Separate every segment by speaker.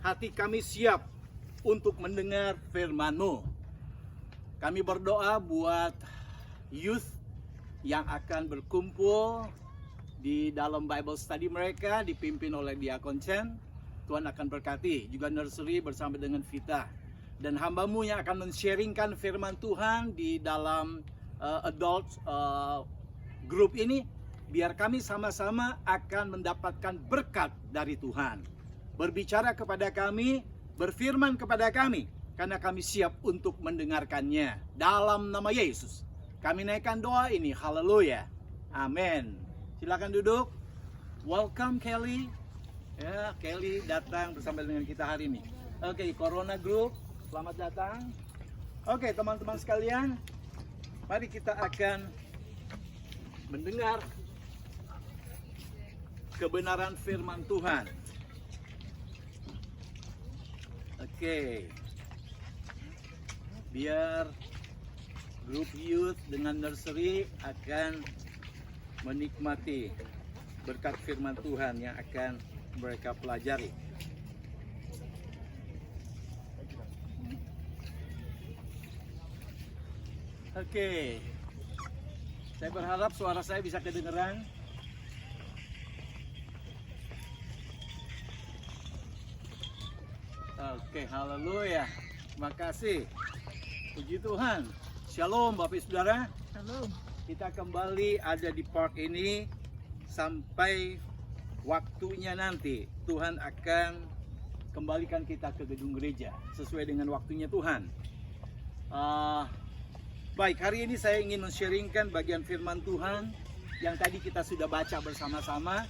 Speaker 1: hati kami siap untuk mendengar firman-Mu. Kami berdoa buat youth yang akan berkumpul di dalam Bible study mereka, dipimpin oleh Diakon Chen. Tuhan akan berkati juga nursery bersama dengan Vita. Dan hamba-Mu yang akan men-sharingkan firman Tuhan di dalam adult group ini, biar kami sama-sama akan mendapatkan berkat dari Tuhan. Berbicara kepada kami, berfirman kepada kami, karena kami siap untuk mendengarkannya. Dalam nama Yesus, kami naikkan doa ini. Haleluya. Amin. Silakan duduk. Welcome Kelly. Ya, Kelly datang bersama dengan kita hari ini. Oke, Corona Group, selamat datang. Oke, teman-teman sekalian, mari kita akan mendengar kebenaran firman Tuhan. Oke, biar grup youth dengan nursery akan menikmati berkat firman Tuhan yang akan mereka pelajari. Oke, saya berharap suara saya bisa kedengeran. Oke, haleluya. Terima kasih. Puji Tuhan. Shalom Bapak Ibu Saudara.
Speaker 2: Halo.
Speaker 1: Kita kembali ada di park ini sampai waktunya nanti. Tuhan akan kembalikan kita ke gedung gereja sesuai dengan waktunya Tuhan. Baik, hari ini saya ingin men-sharingkan bagian firman Tuhan yang tadi kita sudah baca bersama-sama.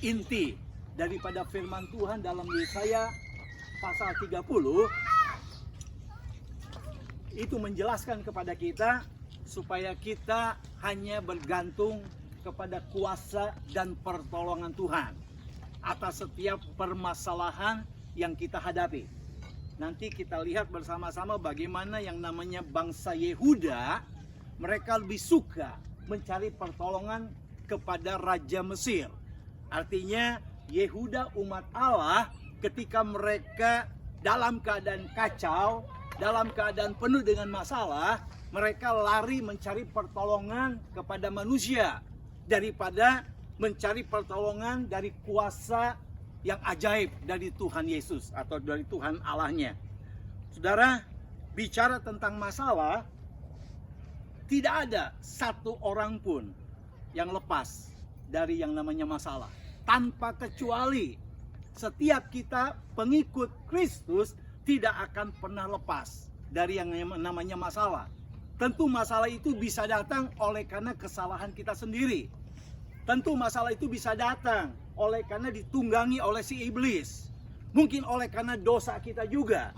Speaker 1: Inti daripada firman Tuhan dalam Yesaya pasal 30 itu menjelaskan kepada kita supaya kita hanya bergantung kepada kuasa dan pertolongan Tuhan atas setiap permasalahan yang kita hadapi. Nanti kita lihat bersama-sama bagaimana yang namanya bangsa Yehuda, mereka lebih suka mencari pertolongan kepada Raja Mesir. Artinya Yehuda umat Allah ketika mereka dalam keadaan kacau, dalam keadaan penuh dengan masalah, mereka lari mencari pertolongan kepada manusia daripada mencari pertolongan dari kuasa yang ajaib dari Tuhan Yesus atau dari Tuhan Allahnya. Saudara, bicara tentang masalah, tidak ada satu orang pun yang lepas dari yang namanya masalah. Tanpa kecuali, setiap kita pengikut Kristus tidak akan pernah lepas dari yang namanya masalah. Tentu masalah itu bisa datang oleh karena kesalahan kita sendiri. Tentu masalah itu bisa datang oleh karena ditunggangi oleh si iblis. Mungkin oleh karena dosa kita juga.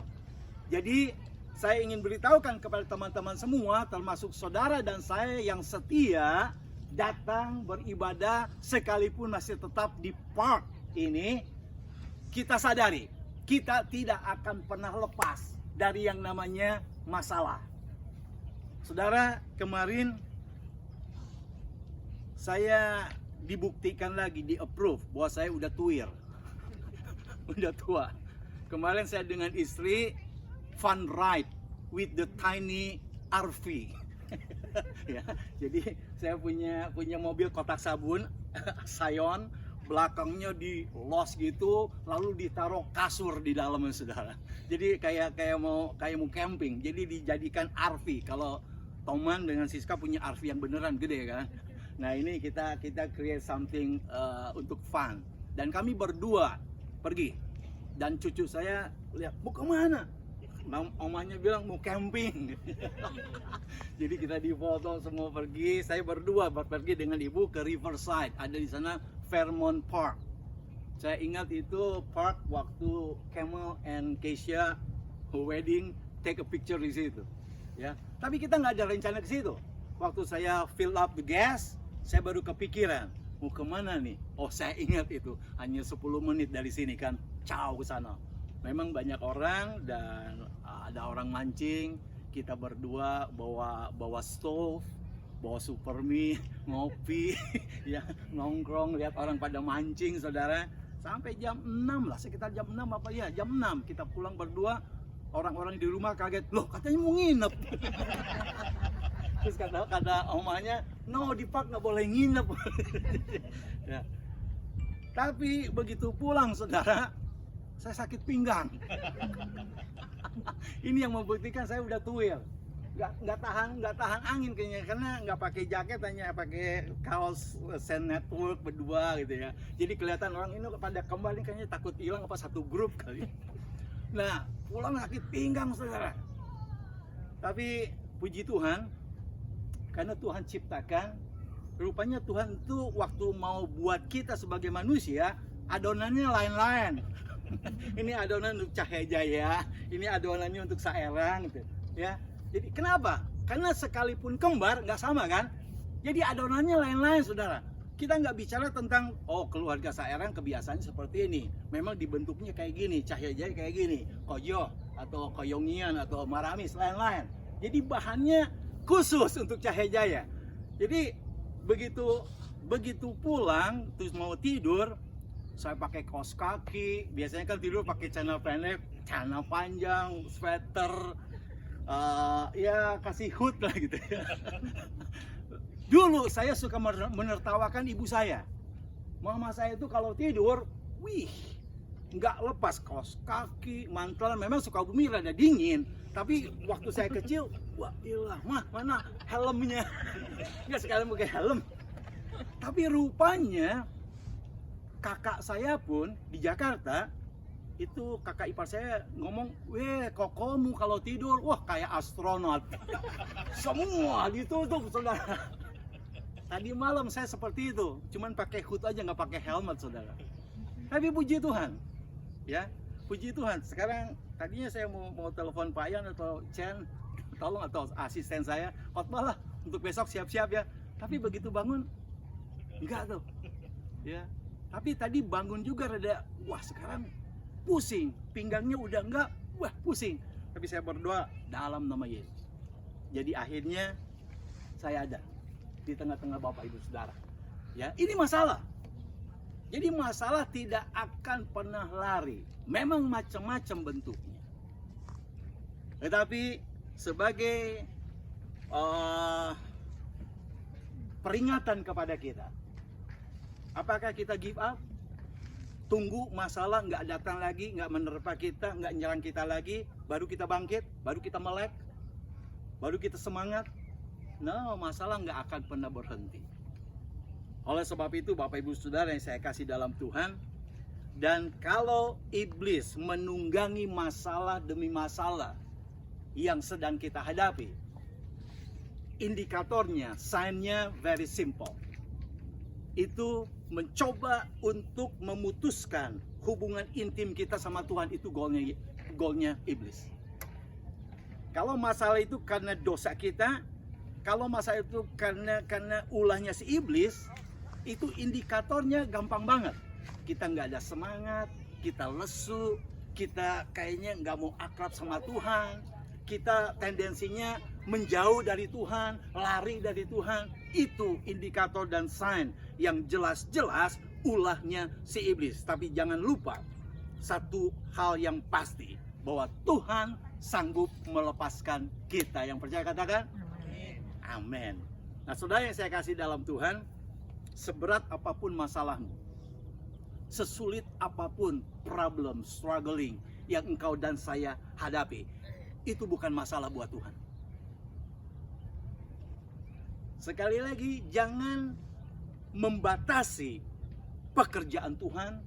Speaker 1: Jadi saya ingin beritahukan kepada teman-teman semua, termasuk saudara dan saya yang setia datang beribadah sekalipun masih tetap di park ini, kita sadari kita tidak akan pernah lepas dari yang namanya masalah. Saudara, kemarin saya dibuktikan lagi, di approve bahwa saya udah tuir. Udah tua. Kemarin saya dengan istri fun ride with the tiny RV. Ya, jadi saya punya mobil kotak sabun Scion, belakangnya di los gitu, lalu ditaruh kasur di dalamnya, saudara. Jadi kayak mau camping. Jadi dijadikan RV. Kalau Toman dengan Siska punya RV yang beneran gede kan. Nah, ini kita create something untuk fun. Dan kami berdua pergi. Dan cucu saya lihat, mau kemana? Omanya bilang mau camping. Jadi kita difoto semua pergi. Saya berdua pergi dengan ibu ke Riverside. Ada di sana Fairmont Park. Saya ingat itu park waktu Camel and Keisha wedding, take a picture di situ. Ya, tapi kita nggak ada rencana ke situ. Waktu saya fill up the gas, saya baru kepikiran mau kemana nih. Oh, saya ingat itu hanya 10 menit dari sini kan, jauh ke sana. Memang banyak orang dan ada orang mancing. Kita berdua bawa stove, bawa super mie, ngopi, ya nongkrong, lihat orang pada mancing, saudara. Sampai jam 6 lah, sekitar jam 6 apa ya, jam 6 kita pulang berdua. Orang-orang di rumah kaget, loh katanya mau nginep. Terus kata omanya, no di park nggak boleh nginep. Ya. Tapi begitu pulang saudara, saya sakit pinggang. Ini yang membuktikan saya udah tuil. Nggak tahan angin kayaknya, karena nggak pakai jaket, hanya pakai kaos Sand Network berdua gitu ya. Jadi kelihatan orang ini pada kembali kayaknya takut hilang apa satu grup kali. Nah, pulang sakit pinggang saudara. Tapi puji Tuhan, karena Tuhan ciptakan, rupanya Tuhan itu waktu mau buat kita sebagai manusia, adonannya lain-lain. Ini adonan untuk Cahaya Jaya, ini adonannya untuk Saerang gitu ya. Jadi kenapa? Karena sekalipun kembar nggak sama kan? Jadi adonannya lain-lain saudara. Kita nggak bicara tentang keluarga Saerang kebiasaannya seperti ini. Memang dibentuknya kayak gini, Cahaya Jaya kayak gini, Koyo atau Koyongian atau Maramis lain-lain. Jadi bahannya khusus untuk Cahaya Jaya. Jadi begitu pulang terus mau tidur, saya pakai kaos kaki. Biasanya kan tidur pakai celana pendek, celana panjang, sweater, ya kasih hood lah gitu ya. Dulu saya suka menertawakan ibu saya. Mama saya itu kalau tidur, nggak lepas kaos kaki, mantel. Memang suka bumi rada dingin. Tapi waktu saya kecil, wah ilah, mana helmnya? Nggak sekalian pakai helm. Tapi rupanya kakak saya pun di Jakarta, itu kakak ipar saya ngomong, kokomu kalau tidur, wah kayak astronot. Semua ditutup saudara. Tadi malam saya seperti itu, cuman pakai hood aja, nggak pakai helmet saudara. Tapi puji Tuhan, ya puji Tuhan. Sekarang tadinya saya mau telepon Pak Yan atau Chen, tolong, atau asisten saya, khotbah lah untuk besok siap-siap ya. Tapi begitu bangun, enggak tuh, ya. Tapi tadi bangun juga rada, wah sekarang pusing, pinggangnya udah enggak, wah pusing. Tapi saya berdoa dalam nama Yesus. Jadi akhirnya saya ada di tengah-tengah Bapak Ibu Saudara. Ya, ini masalah. Jadi masalah tidak akan pernah lari. Memang macam-macam bentuknya. Tetapi sebagai peringatan kepada kita, apakah kita give up? Tunggu masalah nggak datang lagi, nggak menerpa kita, nggak nyerang kita lagi, baru kita bangkit, baru kita melek, baru kita semangat? No, masalah nggak akan pernah berhenti. Oleh sebab itu Bapak Ibu Saudara yang saya kasih dalam Tuhan, dan kalau iblis menunggangi masalah demi masalah yang sedang kita hadapi, indikatornya, sign-nya very simple. Itu mencoba untuk memutuskan hubungan intim kita sama Tuhan. Itu goalnya iblis. Kalau masalah itu karena dosa kita, kalau masalah itu karena ulahnya si iblis, itu indikatornya gampang banget. Kita nggak ada semangat, kita lesu, kita kayaknya nggak mau akrab sama Tuhan, kita tendensinya menjauh dari Tuhan, lari dari Tuhan. Itu indikator dan sign yang jelas-jelas ulahnya si iblis. Tapi jangan lupa satu hal yang pasti, bahwa Tuhan sanggup melepaskan kita. Yang percaya katakan amin. Nah saudara yang saya kasih dalam Tuhan, seberat apapun masalahmu, sesulit apapun problem, struggling yang engkau dan saya hadapi, itu bukan masalah buat Tuhan. Sekali lagi, jangan membatasi pekerjaan Tuhan,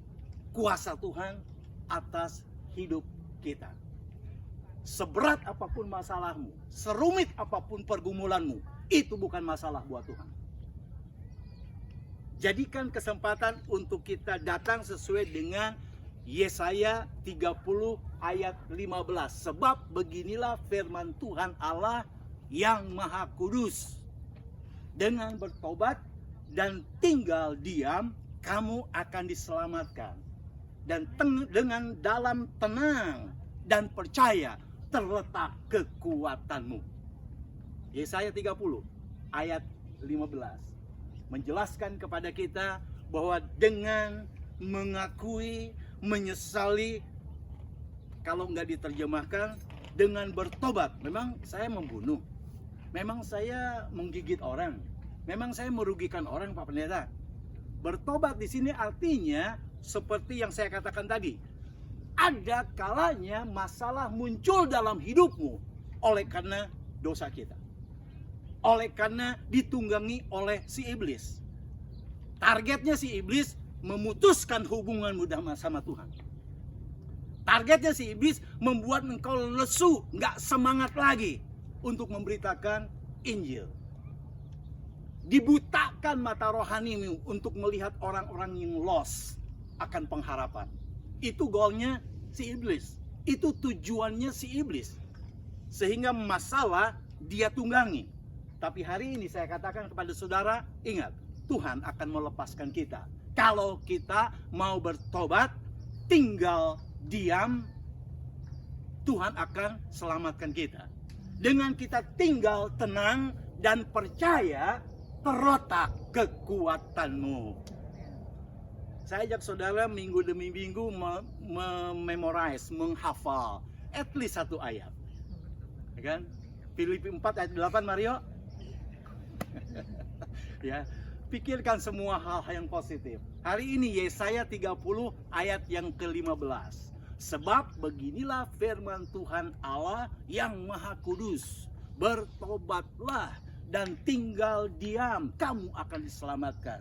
Speaker 1: kuasa Tuhan atas hidup kita. Seberat apapun masalahmu, serumit apapun pergumulanmu, itu bukan masalah buat Tuhan. Jadikan kesempatan untuk kita datang sesuai dengan Yesaya 30 ayat 15. Sebab beginilah firman Tuhan Allah yang Maha Kudus. Dengan bertobat dan tinggal diam, kamu akan diselamatkan. Dan dengan dalam tenang dan percaya terletak kekuatanmu. Yesaya 30 ayat 15 menjelaskan kepada kita bahwa dengan mengakui, menyesali, kalau nggak diterjemahkan dengan bertobat. Memang saya membunuh, memang saya menggigit orang, memang saya merugikan orang, Pak Pendeta. Bertobat di sini artinya seperti yang saya katakan tadi, ada kalanya masalah muncul dalam hidupmu oleh karena dosa kita, oleh karena ditunggangi oleh si iblis. Targetnya si iblis memutuskan hubunganmu sama Tuhan. Targetnya si iblis membuat engkau lesu, nggak semangat lagi untuk memberitakan Injil. Dibutakan mata rohanimu untuk melihat orang-orang yang lost akan pengharapan. Itu goalnya si iblis. Itu tujuannya si iblis. Sehingga masalah dia tunggangi. Tapi hari ini saya katakan kepada saudara, ingat, Tuhan akan melepaskan kita. Kalau kita mau bertobat, tinggal diam, Tuhan akan selamatkan kita. Dengan kita tinggal tenang dan percaya, terletak kekuatanmu. Saya ajak saudara minggu demi minggu mememorize, menghafal at least satu ayat. Ya kan? Filipi 4 ayat 8, Mario. Ya, pikirkan semua hal-hal yang positif. Hari ini Yesaya 30 ayat yang ke-15. Sebab beginilah firman Tuhan Allah yang Maha Kudus. Bertobatlah dan tinggal diam, kamu akan diselamatkan.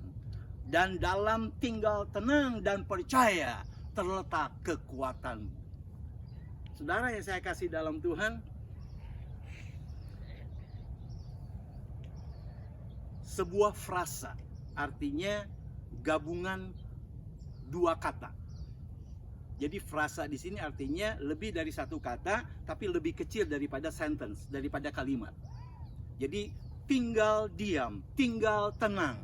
Speaker 1: Dan dalam tinggal tenang dan percaya terletak kekuatan. Saudara yang saya kasih dalam Tuhan, sebuah frasa artinya gabungan dua kata. Jadi frasa di sini artinya lebih dari satu kata, tapi lebih kecil daripada sentence, daripada kalimat. Jadi tinggal diam, tinggal tenang.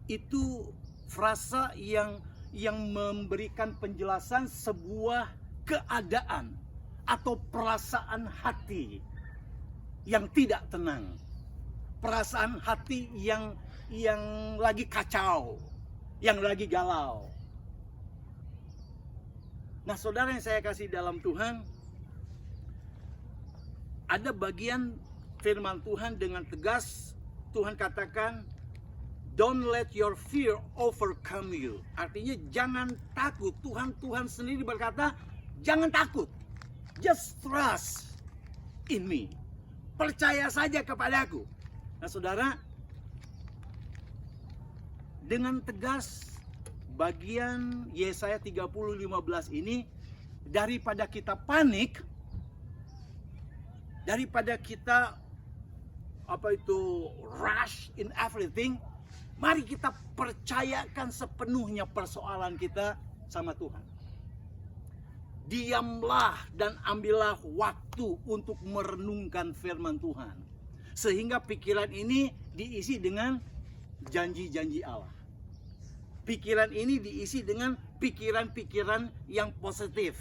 Speaker 1: Itu frasa yang memberikan penjelasan sebuah keadaan atau perasaan hati yang tidak tenang. Perasaan hati yang lagi kacau, yang lagi galau. Nah, saudara yang saya kasih dalam Tuhan, ada bagian firman Tuhan dengan tegas Tuhan katakan, don't let your fear overcome you. Artinya jangan takut. Tuhan sendiri berkata, jangan takut. Just trust in me. Percaya saja kepadaku. Nah, saudara, dengan tegas bagian Yesaya 30:15 ini, daripada kita panik, daripada kita rush in everything, mari kita percayakan sepenuhnya persoalan kita sama Tuhan. Diamlah dan ambillah waktu untuk merenungkan firman Tuhan, sehingga pikiran ini diisi dengan janji-janji Allah. Pikiran ini diisi dengan pikiran-pikiran yang positif.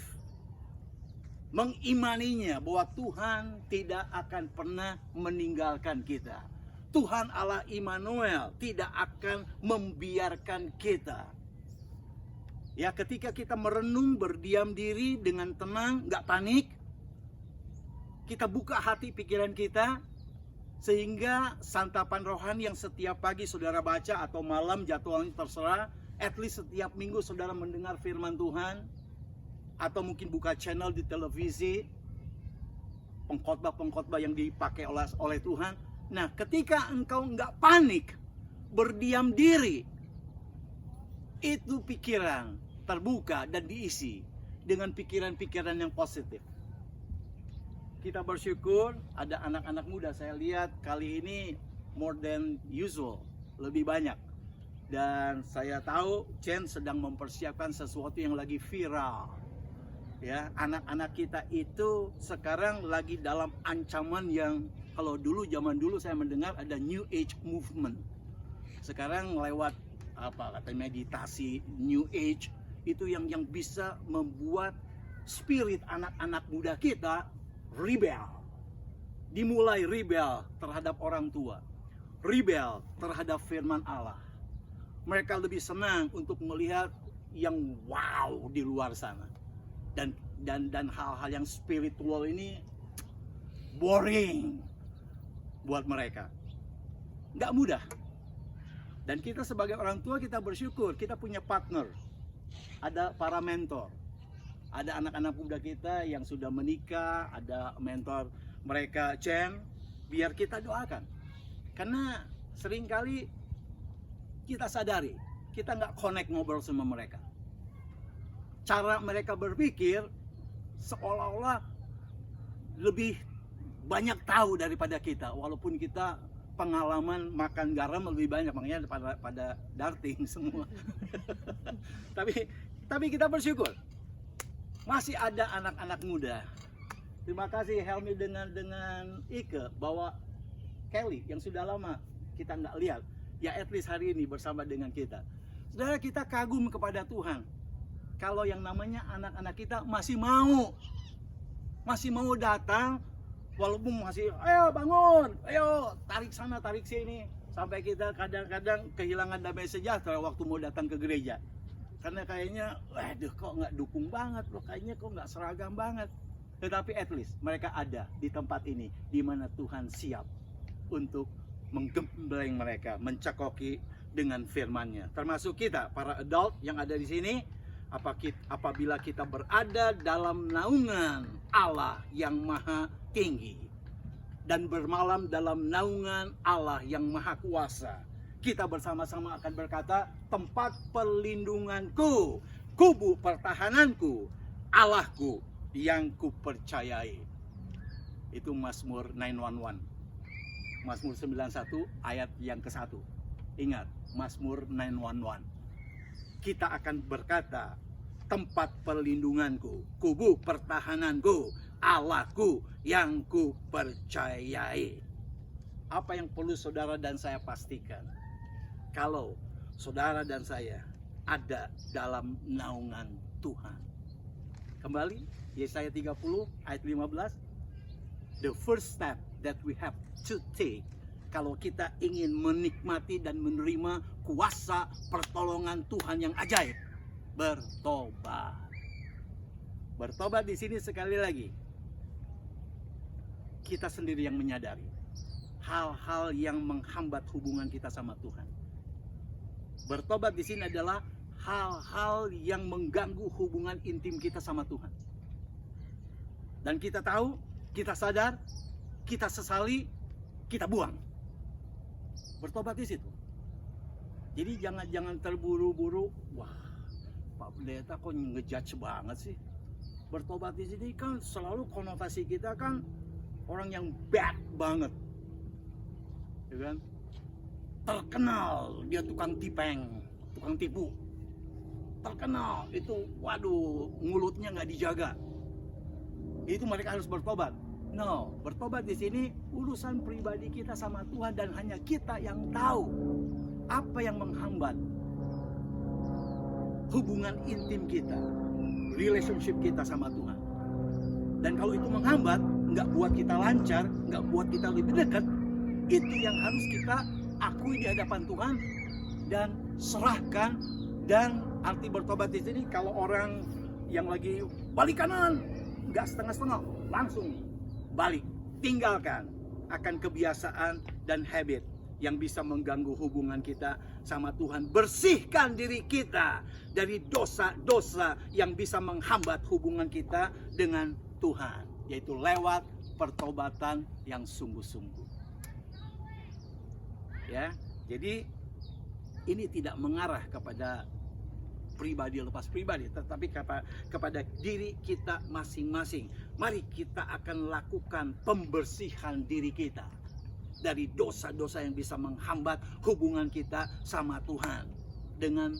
Speaker 1: Mengimaninya bahwa Tuhan tidak akan pernah meninggalkan kita. Tuhan Allah Immanuel tidak akan membiarkan kita. Ya, ketika kita merenung, berdiam diri dengan tenang, nggak panik, kita buka hati pikiran kita, sehingga santapan rohani yang setiap pagi saudara baca atau malam jadwalnya terserah, at least setiap minggu saudara mendengar firman Tuhan, atau mungkin buka channel di televisi, pengkhotbah-pengkhotbah yang dipakai oleh Tuhan. Nah, ketika engkau nggak panik, berdiam diri, itu pikiran terbuka dan diisi dengan pikiran-pikiran yang positif. Kita bersyukur ada anak-anak muda, saya lihat kali ini more than usual, lebih banyak. Dan saya tahu Chen sedang mempersiapkan sesuatu yang lagi viral. Ya, anak-anak kita itu sekarang lagi dalam ancaman yang, kalau dulu, zaman dulu saya mendengar ada New Age movement. Sekarang lewat meditasi New Age, itu yang bisa membuat spirit anak-anak muda kita rebel. Dimulai rebel terhadap orang tua, rebel terhadap firman Allah, Mereka lebih senang untuk melihat yang wow di luar sana. Dan hal-hal yang spiritual ini boring buat mereka. Nggak mudah. Dan kita sebagai orang tua, kita bersyukur kita punya partner. Ada para mentor. Ada anak-anak muda kita yang sudah menikah, ada mentor mereka Chen, biar kita doakan. Karena seringkali kita sadari, kita nggak connect ngobrol sama mereka. Cara mereka berpikir seolah-olah lebih banyak tahu daripada kita, walaupun kita pengalaman makan garam lebih banyak, makanya pada darting semua. tapi kita bersyukur masih ada anak-anak muda. Terima kasih Helmi dengan Ike bawa Kelly yang sudah lama kita nggak lihat, ya at least hari ini bersama dengan kita. Saudara, kita kagum kepada Tuhan. Kalau yang namanya anak-anak kita masih mau datang, walaupun masih, ayo bangun, ayo tarik sana tarik sini, sampai kita kadang-kadang kehilangan damai sejahtera waktu mau datang ke gereja. Karena kayaknya, waduh kok nggak dukung banget loh, kayaknya kok nggak seragam banget. Tetapi at least mereka ada di tempat ini, di mana Tuhan siap untuk menggembleng mereka, mencekoki dengan firman-Nya. Termasuk kita, para adult yang ada di sini, apabila kita berada dalam naungan Allah yang maha tinggi dan bermalam dalam naungan Allah yang maha kuasa, kita bersama-sama akan berkata, tempat perlindunganku, kubu pertahananku, Allahku yang kupercayai. Itu Mazmur 911. Mazmur 91 ayat yang ke-1. Ingat, Mazmur 911. Kita akan berkata, tempat perlindunganku, kubu pertahananku, Allahku yang kupercayai. Apa yang perlu saudara dan saya pastikan? Kalau saudara dan saya ada dalam naungan Tuhan. Kembali, Yesaya 30 ayat 15. The first step that we have to take kalau kita ingin menikmati dan menerima kuasa pertolongan Tuhan yang ajaib, bertobat. Bertobat di sini sekali lagi, kita sendiri yang menyadari hal-hal yang menghambat hubungan kita sama Tuhan. Bertobat di sini adalah hal-hal yang mengganggu hubungan intim kita sama Tuhan. Dan kita tahu, kita sadar, kita sesali, kita buang. Bertobat di situ. Jadi jangan terburu-buru. Wah, Pak Pendeta kok ngejudge banget sih. Bertobat di sini kan selalu konotasi kita kan orang yang bad banget, ya kan? Terkenal dia tukang tipeng, tukang tipu. Terkenal itu, waduh, mulutnya nggak dijaga. Itu mereka harus bertobat. No, bertobat di sini urusan pribadi kita sama Tuhan dan hanya kita yang tahu apa yang menghambat hubungan intim kita, relationship kita sama Tuhan. Dan kalau itu menghambat, nggak buat kita lancar, nggak buat kita lebih dekat, itu yang harus kita akui di hadapan Tuhan dan serahkan. Dan arti bertobat di sini, kalau orang yang lagi balik kanan, nggak setengah-setengah, langsung balik, tinggalkan akan kebiasaan dan habit yang bisa mengganggu hubungan kita sama Tuhan. Bersihkan diri kita dari dosa-dosa yang bisa menghambat hubungan kita dengan Tuhan, yaitu lewat pertobatan yang sungguh-sungguh. Ya, jadi ini tidak mengarah kepada pribadi lepas pribadi, tetapi kepada diri kita masing-masing. Mari kita akan lakukan pembersihan diri kita dari dosa-dosa yang bisa menghambat hubungan kita sama Tuhan, dengan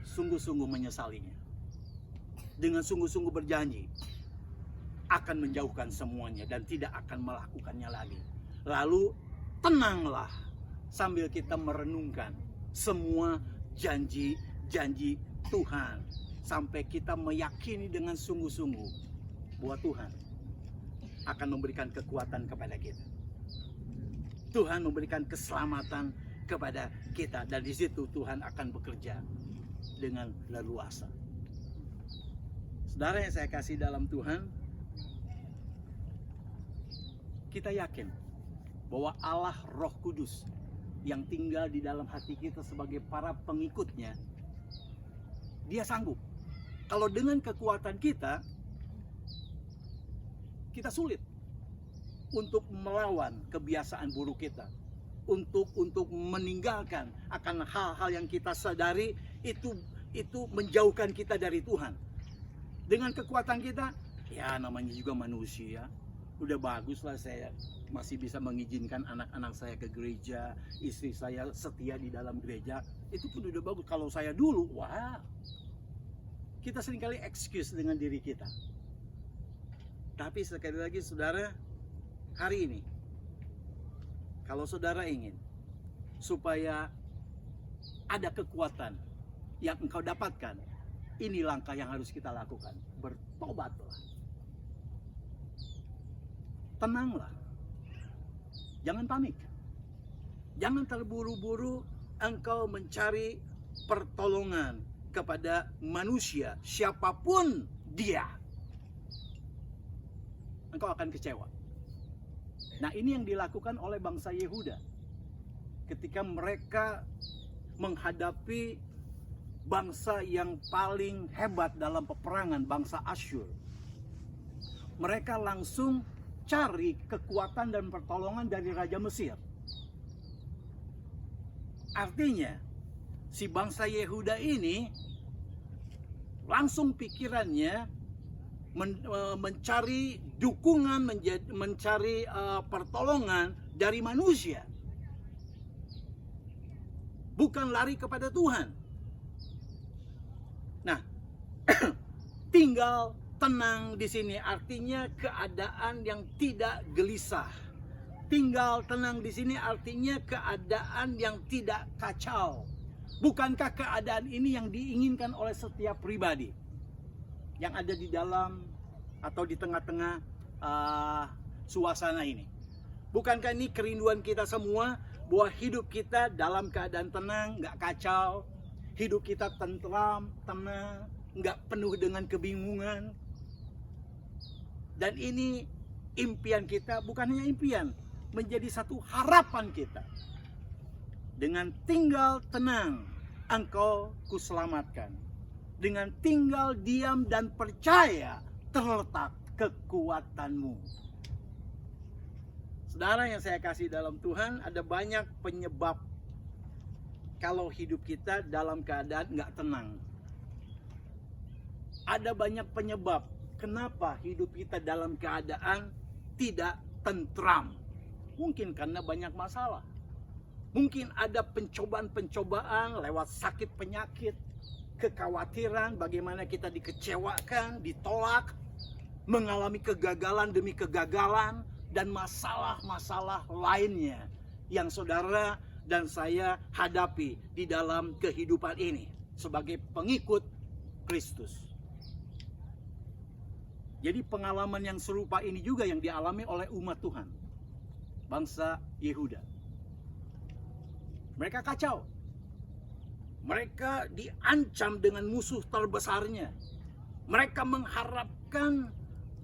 Speaker 1: sungguh-sungguh menyesalinya, dengan sungguh-sungguh berjanji akan menjauhkan semuanya dan tidak akan melakukannya lagi. Lalu tenanglah sambil kita merenungkan semua janji Tuhan, sampai kita meyakini dengan sungguh-sungguh bahwa Tuhan akan memberikan kekuatan kepada kita. Tuhan memberikan keselamatan kepada kita, dan di situ Tuhan akan bekerja dengan leluasa. Saudara yang saya kasih dalam Tuhan, kita yakin bahwa Allah Roh Kudus yang tinggal di dalam hati kita sebagai para pengikutnya, Dia sanggup. Kalau dengan kekuatan kita sulit untuk melawan kebiasaan buruk kita, untuk meninggalkan akan hal-hal yang kita sadari itu menjauhkan kita dari Tuhan. Dengan kekuatan kita, ya namanya juga manusia, udah bagus lah saya masih bisa mengizinkan anak-anak saya ke gereja, istri saya setia di dalam gereja, itu pun udah bagus. Kalau saya dulu, wah, kita seringkali excuse dengan diri kita. Tapi sekali lagi saudara, hari ini kalau saudara ingin supaya ada kekuatan yang engkau dapatkan, ini langkah yang harus kita lakukan. Bertobatlah. Tenanglah. Jangan panik. Jangan terburu-buru engkau mencari pertolongan kepada manusia, siapapun dia. Engkau akan kecewa. Nah, ini yang dilakukan oleh bangsa Yehuda ketika mereka menghadapi bangsa yang paling hebat dalam peperangan, bangsa Asyur. Mereka langsung cari kekuatan dan pertolongan dari Raja Mesir. Artinya, si bangsa Yehuda ini langsung pikirannya mencari dukungan, mencari pertolongan dari manusia. Bukan lari kepada Tuhan. Nah, tinggal tenang di sini artinya keadaan yang tidak gelisah. Tinggal tenang di sini artinya keadaan yang tidak kacau. Bukankah keadaan ini yang diinginkan oleh setiap pribadi yang ada di dalam atau di tengah-tengah suasana ini? Bukankah ini kerinduan kita semua bahwa hidup kita dalam keadaan tenang, nggak kacau, hidup kita tentram, tenang, nggak penuh dengan kebingungan. Dan ini impian kita, bukan hanya impian, menjadi satu harapan kita. Dengan tinggal tenang, engkau kuselamatkan. Dengan tinggal diam dan percaya, terletak kekuatanmu. Saudara yang saya kasih dalam Tuhan, ada banyak penyebab kalau hidup kita dalam keadaan nggak tenang. Ada banyak penyebab kenapa hidup kita dalam keadaan tidak tentram. Mungkin karena banyak masalah. Mungkin ada pencobaan-pencobaan lewat sakit penyakit, kekhawatiran, bagaimana kita dikecewakan, ditolak, mengalami kegagalan demi kegagalan, dan masalah-masalah lainnya yang saudara dan saya hadapi di dalam kehidupan ini sebagai pengikut Kristus. Jadi pengalaman yang serupa ini juga yang dialami oleh umat Tuhan, bangsa Yehuda. Mereka kacau. Mereka diancam dengan musuh terbesarnya. Mereka mengharapkan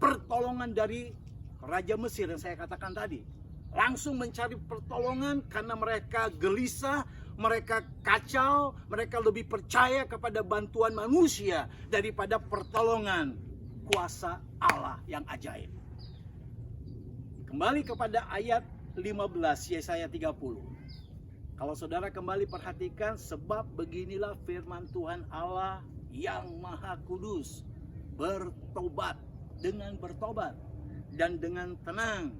Speaker 1: pertolongan dari Raja Mesir yang saya katakan tadi. Langsung mencari pertolongan karena mereka gelisah, mereka kacau, mereka lebih percaya kepada bantuan manusia daripada pertolongan kuasa Allah yang ajaib. Kembali kepada ayat 15 Yesaya 30. Kalau saudara kembali perhatikan, sebab beginilah firman Tuhan Allah yang Maha Kudus, bertobat dan dengan tenang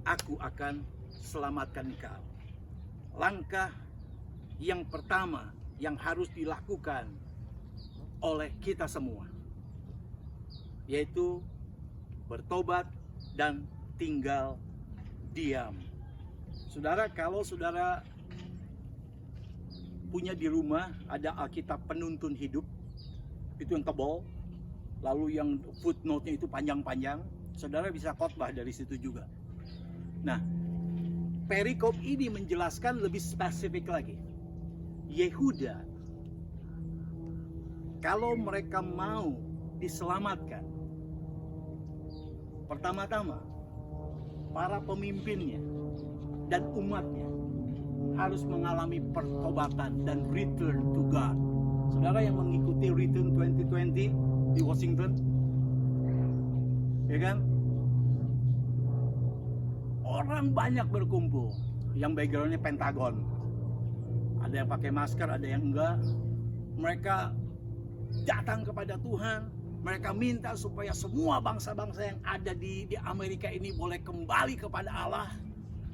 Speaker 1: aku akan selamatkan engkau. Langkah yang pertama yang harus dilakukan oleh kita semua, yaitu bertobat dan tinggal diam. Saudara, kalau saudara punya di rumah ada Alkitab penuntun hidup, itu yang tebal, lalu yang footnote-nya itu panjang-panjang, saudara bisa khotbah dari situ juga. Nah, perikop ini menjelaskan lebih spesifik lagi. Yehuda, kalau mereka mau diselamatkan, pertama-tama para pemimpinnya dan umatnya harus mengalami pertobatan dan return to God. Saudara yang mengikuti Return 2020 di Washington, ya kan? Orang banyak berkumpul, yang backgroundnya Pentagon. Ada yang pakai masker, ada yang enggak. Mereka datang kepada Tuhan. Mereka minta supaya semua bangsa-bangsa yang ada di Amerika ini boleh kembali kepada Allah,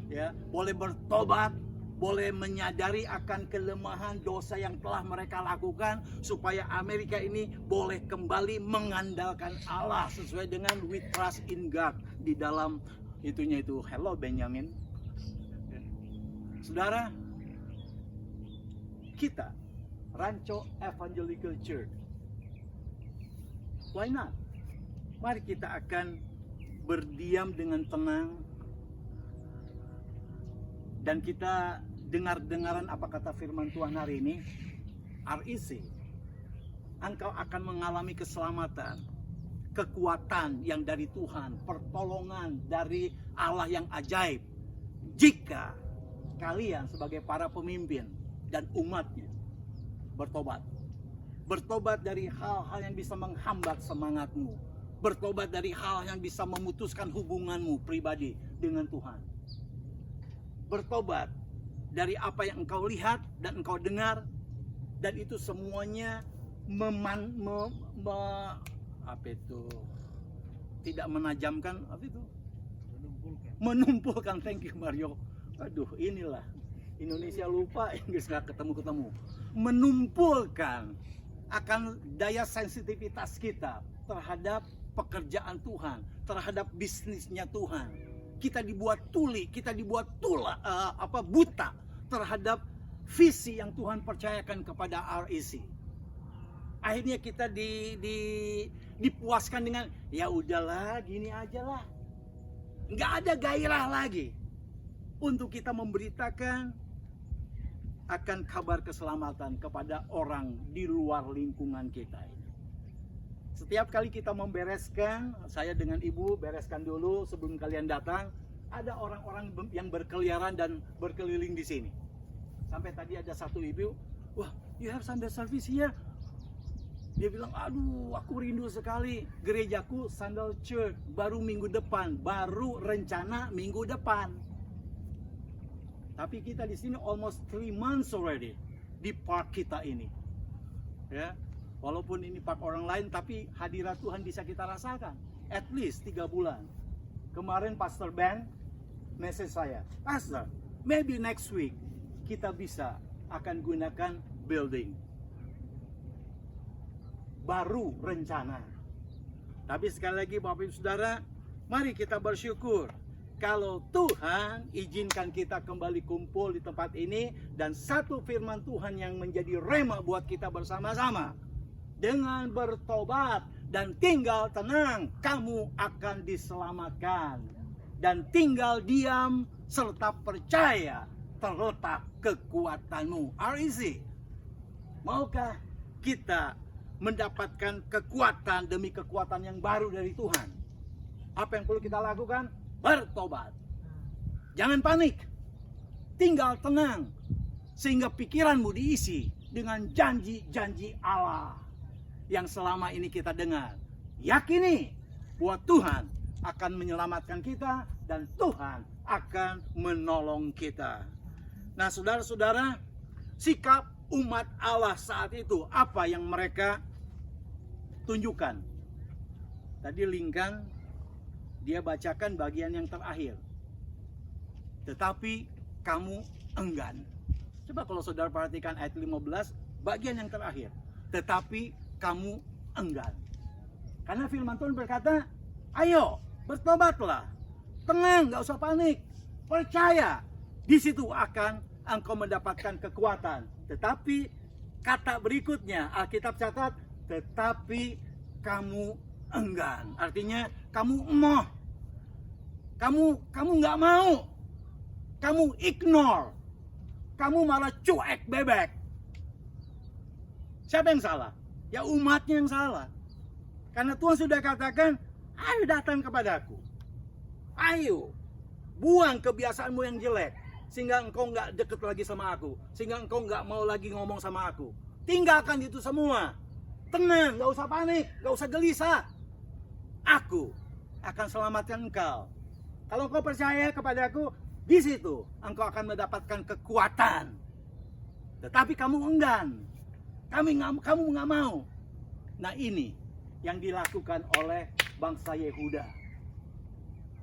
Speaker 1: ya, boleh bertobat, boleh menyadari akan kelemahan dosa yang telah mereka lakukan, supaya Amerika ini boleh kembali mengandalkan Allah sesuai dengan we trust in God di dalam itunya itu. Hello Benjamin. Saudara, kita Rancho Evangelical Church, why not? Mari kita akan berdiam dengan tenang dan kita dengar-dengaran apa kata firman Tuhan hari ini. REC, engkau akan mengalami keselamatan, kekuatan yang dari Tuhan, pertolongan dari Allah yang ajaib, jika kalian sebagai para pemimpin dan umatnya bertobat. Bertobat dari hal-hal yang bisa menghambat semangatmu. Bertobat dari hal yang bisa memutuskan hubunganmu pribadi dengan Tuhan. Bertobat dari apa yang engkau lihat dan engkau dengar, dan itu semuanya tidak menajamkan, menumpulkan. Thank you Mario. Aduh, inilah Indonesia lupa, Inggris nggak ketemu. Menumpulkan akan daya sensitivitas kita terhadap pekerjaan Tuhan, terhadap bisnisnya Tuhan. Kita dibuat tuli, kita dibuat buta terhadap visi yang Tuhan percayakan kepada REC. Akhirnya kita dipuaskan dengan ya udahlah, gini aja lah. Nggak ada gairah lagi untuk kita memberitakan akan kabar keselamatan kepada orang di luar lingkungan kita ini. Setiap kali kita membereskan, saya dengan ibu bereskan dulu sebelum kalian datang, ada orang-orang yang berkeliaran dan berkeliling di sini. Sampai tadi ada satu ibu, wah, you have Sunday service here. Dia bilang, aduh, aku rindu sekali gerejaku Sandal Church, baru minggu depan, baru rencana minggu depan. Tapi kita di sini almost 3 months already di park kita ini, ya. Walaupun ini park orang lain, tapi hadirat Tuhan bisa kita rasakan. At least 3 bulan. Kemarin Pastor Ben message saya, Pastor, maybe next week kita bisa akan gunakan building. Baru rencana. Tapi sekali lagi Bapak Ibu Saudara, mari kita bersyukur kalau Tuhan izinkan kita kembali kumpul di tempat ini, dan satu firman Tuhan yang menjadi rema buat kita bersama-sama. Dengan bertobat dan tinggal tenang, kamu akan diselamatkan. Dan tinggal diam serta percaya terletak kekuatanmu. REC, maukah kita mendapatkan kekuatan demi kekuatan yang baru dari Tuhan? Apa yang perlu kita lakukan? Bertobat. Jangan panik. Tinggal tenang. Sehingga pikiranmu diisi dengan janji-janji Allah yang selama ini kita dengar. Yakini bahwa Tuhan akan menyelamatkan kita dan Tuhan akan menolong kita. Nah, saudara-saudara, sikap umat Allah saat itu, apa yang mereka tunjukkan? Tadi Lingkan dia bacakan bagian yang terakhir. Tetapi kamu enggan. Coba kalau saudara perhatikan ayat 15, bagian yang terakhir. Tetapi kamu enggan. Karena firman Tuhan berkata, ayo bertobatlah. Tenang, gak usah panik. Percaya. Di situ akan engkau mendapatkan kekuatan. Tetapi kata berikutnya, Alkitab catat, tetapi kamu enggan. Artinya kamu emoh. Kamu nggak mau. kamu ignore. Kamu malah cuek bebek. Siapa yang salah? Ya umatnya yang salah. Karena Tuhan sudah katakan, ayo datang kepadaku. Ayo, buang kebiasaanmu yang jelek. Sehingga engkau nggak deket lagi sama aku. Sehingga engkau nggak mau lagi ngomong sama aku. Tinggalkan itu semua. Tenang, nggak usah panik, nggak usah gelisah. Aku akan selamatkan engkau. Kalau engkau percaya kepadaku, di situ engkau akan mendapatkan kekuatan. Tetapi kamu enggan. Kamu nggak mau. Nah ini yang dilakukan oleh bangsa Yehuda.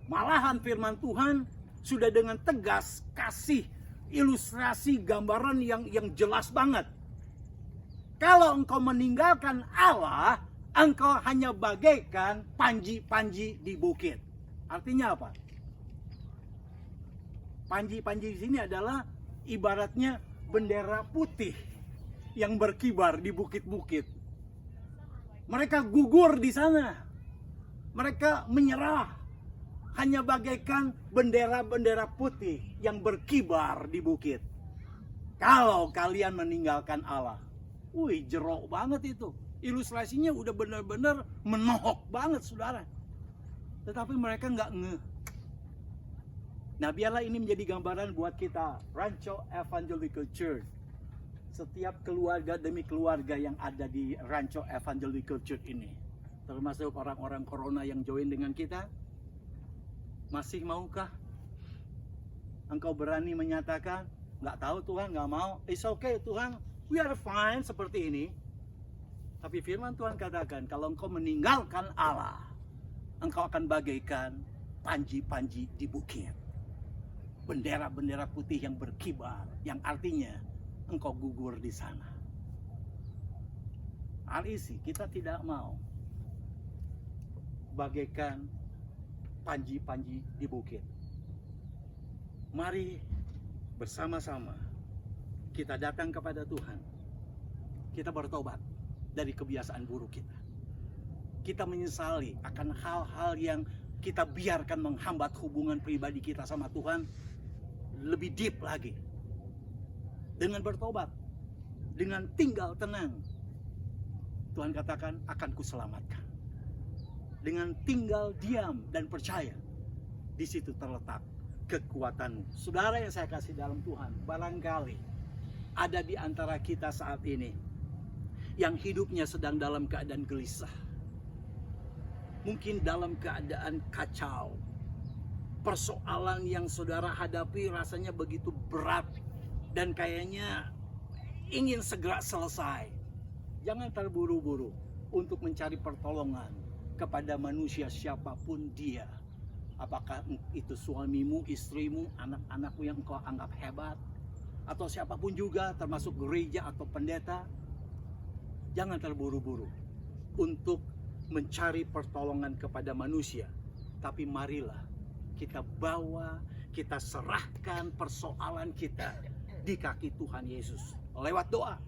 Speaker 1: Malahan firman Tuhan sudah dengan tegas kasih ilustrasi gambaran yang jelas banget. Kalau engkau meninggalkan Allah, engkau hanya bagaikan panji-panji di bukit. Artinya apa? Panji-panji di sini adalah ibaratnya bendera putih yang berkibar di bukit-bukit. Mereka gugur di sana. Mereka menyerah. Hanya bagaikan bendera-bendera putih yang berkibar di bukit. Kalau kalian meninggalkan Allah. Wih, jerok banget itu. Ilustrasinya udah benar-benar menohok banget, saudara. Tetapi mereka nggak ngeh. Nah, biarlah ini menjadi gambaran buat kita, Rancho Evangelical Church. Setiap keluarga demi keluarga yang ada di Rancho Evangelical Church ini, termasuk orang-orang corona yang join dengan kita, masih maukah engkau berani menyatakan, nggak tahu Tuhan, nggak mau, it's okay Tuhan, we are fine seperti ini. Tapi firman Tuhan katakan, kalau engkau meninggalkan Allah, engkau akan bagaikan panji-panji di bukit. Bendera-bendera putih yang berkibar, yang artinya engkau gugur di sana. Alisi, kita tidak mau bagaikan panji-panji di bukit. Mari bersama-sama kita datang kepada Tuhan. Kita bertobat dari kebiasaan buruk kita. Kita menyesali akan hal-hal yang kita biarkan menghambat hubungan pribadi kita sama Tuhan lebih deep lagi. Dengan bertobat, dengan tinggal tenang, Tuhan katakan akan kuselamatkan. Dengan tinggal diam dan percaya, di situ terletak kekuatanmu. Saudara yang saya kasih dalam Tuhan, barangkali ada di antara kita saat ini yang hidupnya sedang dalam keadaan gelisah. Mungkin dalam keadaan kacau. Persoalan yang saudara hadapi rasanya begitu berat dan kayaknya ingin segera selesai. Jangan terburu-buru untuk mencari pertolongan kepada manusia siapapun dia. Apakah itu suamimu, istrimu, anak-anakmu yang engkau anggap hebat, atau siapapun juga termasuk gereja atau pendeta. Jangan terburu-buru untuk mencari pertolongan kepada manusia. Tapi marilah kita bawa, kita serahkan persoalan kita di kaki Tuhan Yesus lewat doa,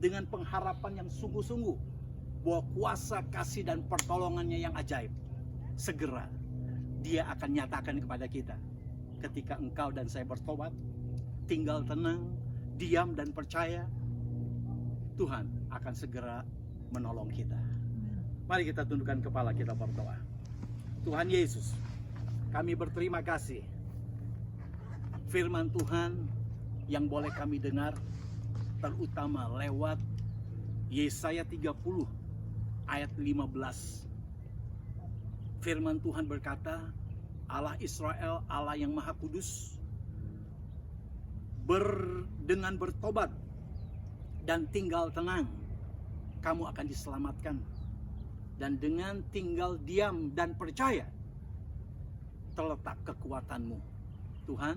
Speaker 1: dengan pengharapan yang sungguh-sungguh bahwa kuasa kasih dan pertolongannya yang ajaib segera Dia akan nyatakan kepada kita. Ketika engkau dan saya bertobat, tinggal tenang, diam dan percaya, Tuhan akan segera menolong kita. Mari kita tundukkan kepala, kita berdoa. Tuhan Yesus, kami berterima kasih firman Tuhan yang boleh kami dengar, terutama lewat Yesaya 30 ayat 15. Firman Tuhan berkata, Allah Israel, Allah yang Maha Kudus, dengan bertobat dan tinggal tenang, kamu akan diselamatkan. Dan dengan tinggal diam dan percaya, terletak kekuatanmu. Tuhan,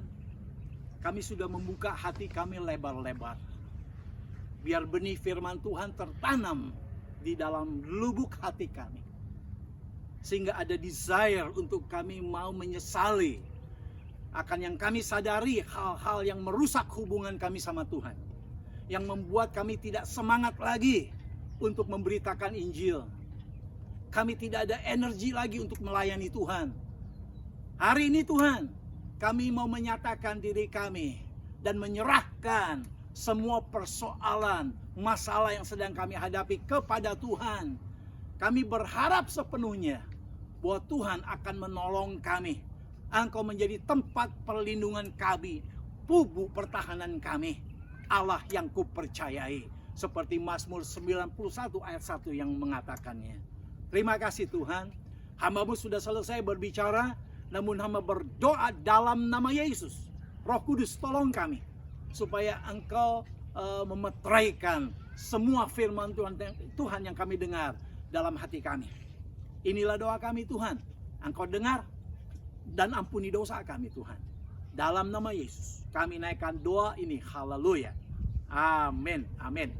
Speaker 1: kami sudah membuka hati kami lebar-lebar. Biar benih firman Tuhan tertanam di dalam lubuk hati kami. Sehingga ada desire untuk kami mau menyesali akan yang kami sadari, hal-hal yang merusak hubungan kami sama Tuhan. Yang membuat kami tidak semangat lagi untuk memberitakan Injil. Kami tidak ada energi lagi untuk melayani Tuhan. Hari ini Tuhan, kami mau menyatakan diri kami dan menyerahkan semua persoalan, masalah yang sedang kami hadapi kepada Tuhan. Kami berharap sepenuhnya bahwa Tuhan akan menolong kami. Engkau menjadi tempat perlindungan kami, pupuk pertahanan kami, Allah yang kupercayai. Seperti Mazmur 91 ayat 1 yang mengatakannya. Terima kasih Tuhan, hamba-Mu sudah selesai berbicara, namun hamba berdoa dalam nama Yesus. Roh Kudus tolong kami, supaya Engkau memeteraikan semua firman Tuhan yang kami dengar dalam hati kami. Inilah doa kami Tuhan, Engkau dengar dan ampuni dosa kami Tuhan. Dalam nama Yesus kami naikkan doa ini, haleluya, amin, amin.